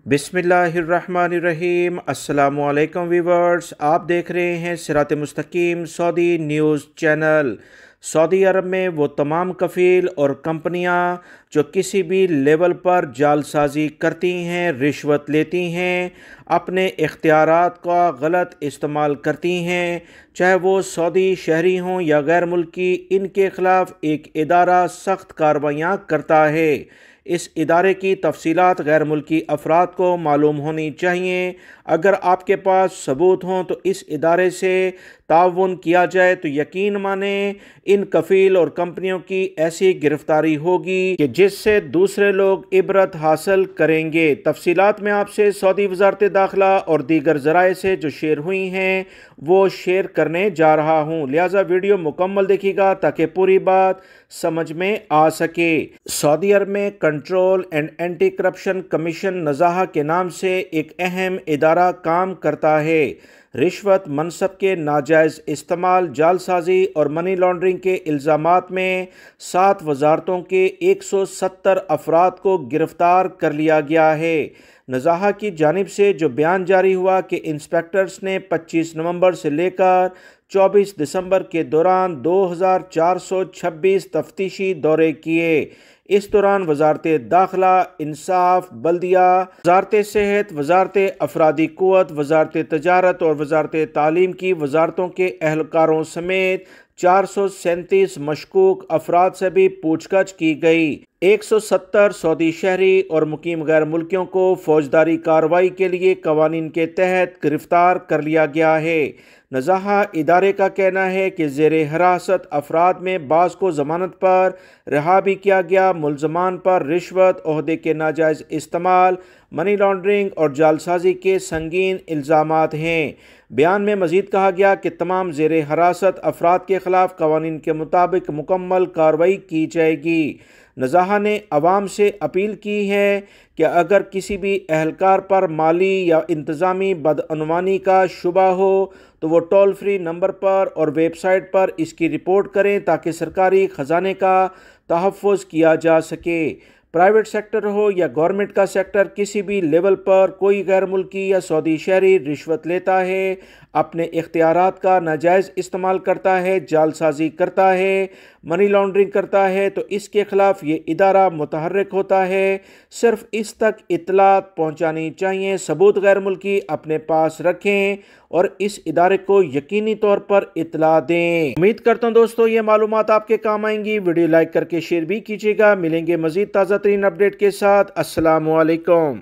बिस्मिल्लाहिर्रहमानिर्रहीम। अस्सलामुअलैकुम वीवर्स, आप देख रहे हैं सिरात मुस्तकीम Saudi news channel. Saudi Arab में वो तमाम कफ़ील और कंपनियां जो किसी भी लेवल पर जालसाजी करती हैं, रिश्वत लेती हैं, अपने इख्तियारात का गलत इस्तेमाल करती हैं, चाहे वो सऊदी शहरी हों या गैर मुल्की, इनके ख़िलाफ़ एक इदारा सख्त कार्रवाइयाँ करता है। इस इदारे की तफसीलात गैर मुल्की अफराद को मालूम होनी चाहिए। अगर आपके पास सबूत हों तो इस इदारे से ताउन किया जाए तो यकीन माने इन कफ़ील और कंपनियों की ऐसी गिरफ्तारी होगी कि जिससे दूसरे लोग इबरत हासिल करेंगे। तफसीलात में आपसे सऊदी वज़ारत दाखिला और दीगर ज़राए से जो शेयर हुई हैं वो शेयर करने जा रहा हूँ, लिहाजा वीडियो मुकम्मल देखिएगा ताकि पूरी बात समझ में आ सके। सऊदी अरब में control and anti corruption commission Nazaha के नाम से एक अहम इदारा काम करता है। रिश्वत, मनसब के नाजायज़ इस्तेमाल, जालसाजी और मनी लॉन्ड्रिंग के इल्ज़ामात में 7 वजारतों के 170 अफराद को गिरफ्तार कर लिया गया है। नज़ाहा की जानिब से जो बयान जारी हुआ कि इंस्पेक्टर्स ने 25 नवंबर से लेकर 24 दिसंबर के दौरान 2426 तफ्तीशी दौरे किए। इस दौरान वजारत दाखिला, इंसाफ, बल्दिया, वजारत सेहत, वजारत अफरादी क़ुव्वत, वजारत तजारत और वजारत तालीम की वजारतों के एहलकारों समेत 437 मशकूक अफराद से भी पूछताछ की गई। 170 सऊदी शहरी और मुकीम गैर मुल्कियों को फौजदारी कार्रवाई के लिए कवानीन के तहत गिरफ्तार कर लिया गया है। नज़ाहा इदारे का कहना है कि ज़ेरे हिरासत अफराद में बाज़ को ज़मानत पर रिहा भी किया गया। मुल्ज़मान पर रिश्वत, ओहदे के नाजायज़ इस्तेमाल, मनी लॉन्ड्रिंग और जालसाजी के संगीन इल्ज़ामात हैं। बयान में मज़ीद कहा गया कि तमाम ज़ेरे हिरासत अफराद के ख़िलाफ़ कवानीन के मुताबिक मुकम्मल कार्रवाई की जाएगी। नज़ाहा ने अवाम से अपील की है कि अगर किसी भी एहलकार पर माली या इंतज़ामी बदअनवानी का शुबा हो तो वो टोल फ्री नंबर पर और वेबसाइट पर इसकी रिपोर्ट करें ताकि सरकारी ख़जाने का तहफ़्फ़ुज़ किया जा सके। प्राइवेट सेक्टर हो या गवर्नमेंट का सेक्टर, किसी भी लेवल पर कोई गैर मुल्की या सऊदी शहरी रिश्वत लेता है, अपने इख्तियारात का नाजायज़ इस्तेमाल करता है, जालसाजी करता है, मनी लॉन्ड्रिंग करता है तो इसके ख़िलाफ़ ये इदारा मुतहर्रिक होता है। सिर्फ इस तक इत्तलात पहुँचानी चाहिए, सबूत गैर मुल्की अपने पास रखें और इस इदारे को यकीनी तौर पर इत्तला दें। उम्मीद करता हूँ दोस्तों ये मालूमात आपके काम आएंगी। वीडियो लाइक करके शेयर भी कीजिएगा। मिलेंगे मज़ीद ताज़ा तरीन अपडेट के साथ। अस्सलामु अलैकुम।